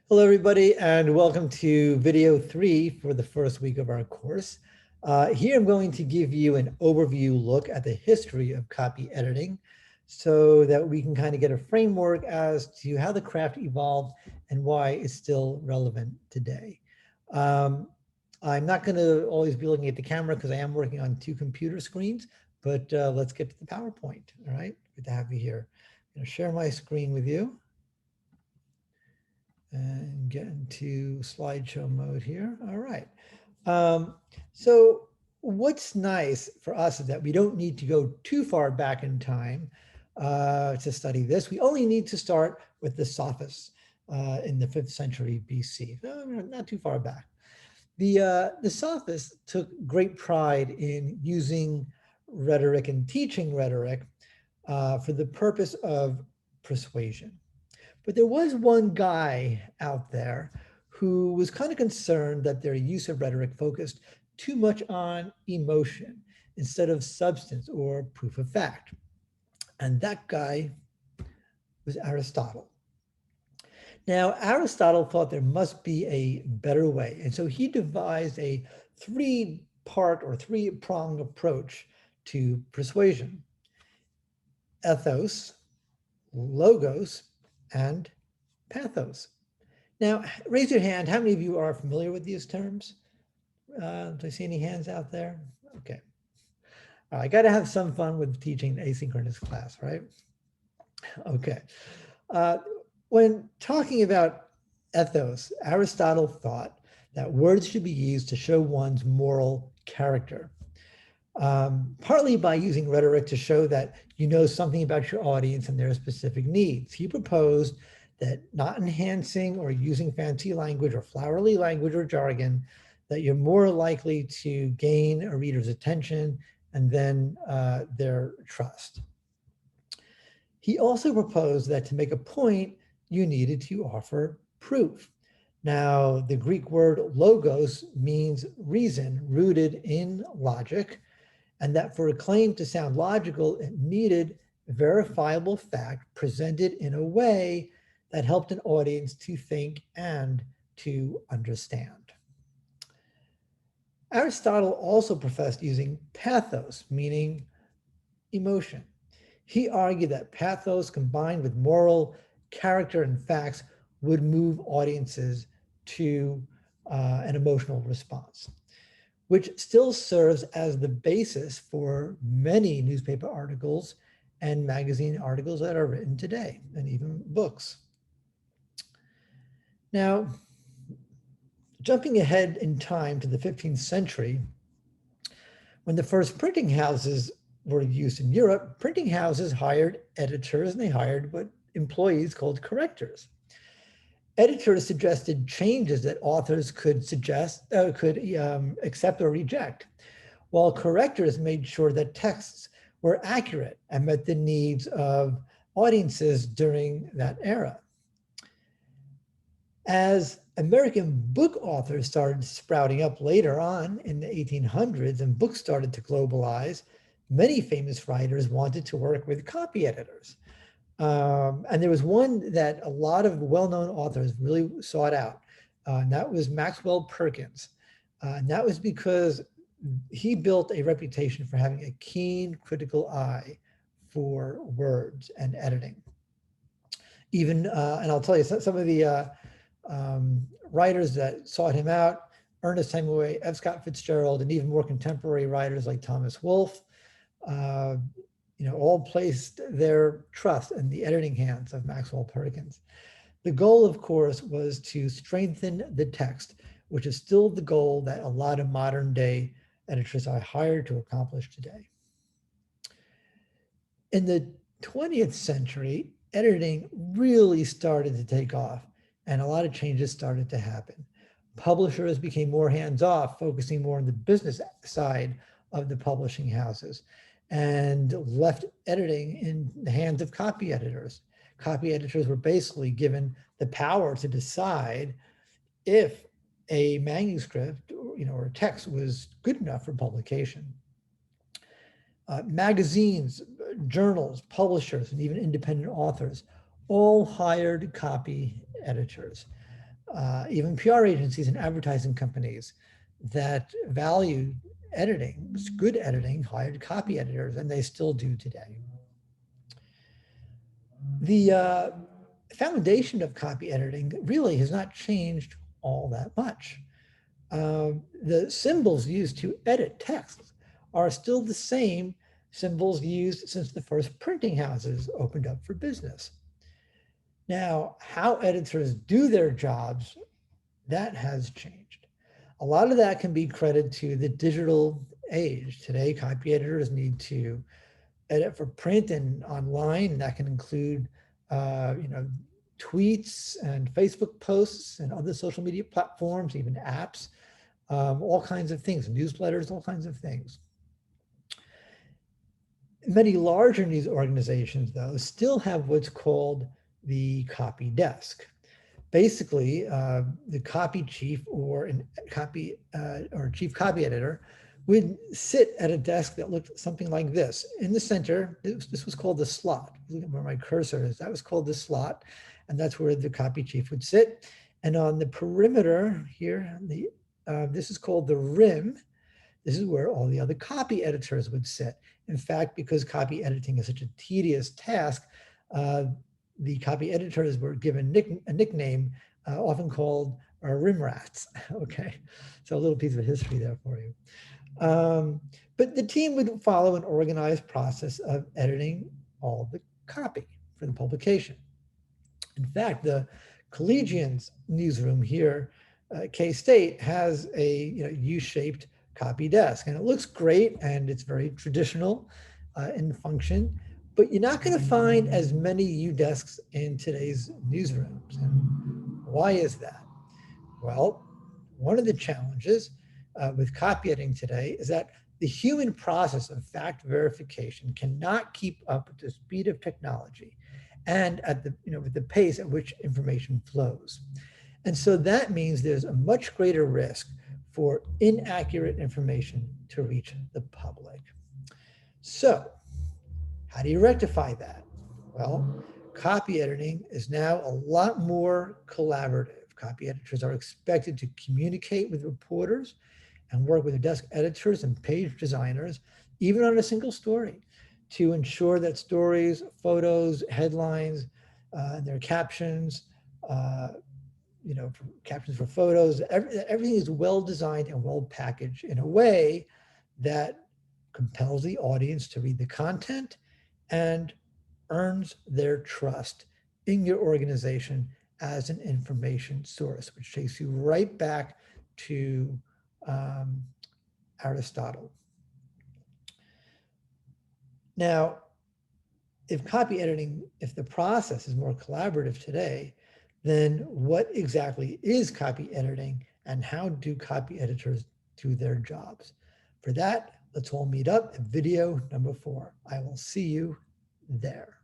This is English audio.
Hello, everybody, and welcome to video 3 for the first week of our course. Here I'm going to give you an overview look at the history of copy editing so that we can kind of get a framework as to how the craft evolved and why it's still relevant today. I'm not going to always be looking at the camera because I am working on 2 computer screens, but let's get to the PowerPoint. All right, good to have you here. I'm going to share my screen with you and get into slideshow mode here. All right. So what's nice for us is that we don't need to go too far back in time to study this. We only need to start with the Sophists in the 5th century BC. Not too far back. The Sophists took great pride in using rhetoric and teaching rhetoric for the purpose of persuasion. But there was one guy out there who was kind of concerned that their use of rhetoric focused too much on emotion instead of substance or proof of fact. And that guy was Aristotle. Now, Aristotle thought there must be a better way. And so he devised a 3-part or 3-pronged approach to persuasion: ethos, logos, and pathos. Now, raise your hand. How many of you are familiar with these terms? Do I see any hands out there? Okay. All right, I got to have some fun with teaching asynchronous class, right? Okay. When talking about ethos, Aristotle thought that words should be used to show one's moral character. Partly by using rhetoric to show that you know something about your audience and their specific needs. He proposed that not enhancing or using fancy language or flowery language or jargon, that you're more likely to gain a reader's attention and then their trust. He also proposed that to make a point, you needed to offer proof. Now, the Greek word logos means reason, rooted in logic, and that for a claim to sound logical, it needed verifiable fact presented in a way that helped an audience to think and to understand. Aristotle also professed using pathos, meaning emotion. He argued that pathos combined with moral character and facts would move audiences to an emotional response, which still serves as the basis for many newspaper articles and magazine articles that are written today, and even books. Now, jumping ahead in time to the 15th century, when the first printing houses were used in Europe, printing houses hired editors and they hired what employees called correctors. Editors suggested changes that authors could accept or reject, while correctors made sure that texts were accurate and met the needs of audiences during that era. As American book authors started sprouting up later on in the 1800s and books started to globalize, many famous writers wanted to work with copy editors. And there was one that a lot of well-known authors really sought out, and that was Maxwell Perkins. And that was because he built a reputation for having a keen critical eye for words and editing. Even, and I'll tell you, some of the writers that sought him out, Ernest Hemingway, F. Scott Fitzgerald, and even more contemporary writers like Thomas Wolfe, all placed their trust in the editing hands of Maxwell Perkins. The goal, of course, was to strengthen the text, which is still the goal that a lot of modern day editors are hired to accomplish today. In the 20th century, editing really started to take off and a lot of changes started to happen. Publishers became more hands-off, focusing more on the business side of the publishing houses, and left editing in the hands of copy editors. Copy editors were basically given the power to decide if a manuscript or a text was good enough for publication. Magazines, journals, publishers, and even independent authors all hired copy editors. even PR agencies and advertising companies that value editing, good editing, hired copy editors, and they still do today. The foundation of copy editing really has not changed all that much. The symbols used to edit text are still the same symbols used since the first printing houses opened up for business. Now, how editors do their jobs, that has changed. A lot of that can be credited to the digital age. Today, copy editors need to edit for print and online. That can include, tweets and Facebook posts and other social media platforms, even apps, all kinds of things, newsletters, all kinds of things. Many larger news organizations, though, still have what's called the copy desk. Basically, the copy chief or chief copy editor would sit at a desk that looked something like this. In the center, this was called the slot. Look at where my cursor is. That was called the slot, and that's where the copy chief would sit. And on the perimeter here, this is called the rim. This is where all the other copy editors would sit. In fact, because copy editing is such a tedious task, the copy editors were given a nickname, often called rim rats. Okay, so a little piece of history there for you. But the team would follow an organized process of editing all the copy for the publication. In fact, the Collegians newsroom here, K-State, has a U-shaped copy desk, and it looks great, and it's very traditional in function. But you're not going to find as many U desks in today's newsrooms. And why is that? Well, one of the challenges with copyediting today is that the human process of fact verification cannot keep up with the speed of technology and at with the pace at which information flows. And so that means there's a much greater risk for inaccurate information to reach the public. So, how do you rectify that? Well, copy editing is now a lot more collaborative. Copy editors are expected to communicate with reporters and work with desk editors and page designers, even on a single story, to ensure that stories, photos, headlines, their captions, captions for photos, everything is well designed and well packaged in a way that compels the audience to read the content and earns their trust in your organization as an information source, which takes you right back to Aristotle. Now, if the process is more collaborative today, then what exactly is copy editing and how do copy editors do their jobs? For that, let's all meet up at video number 4. I will see you there.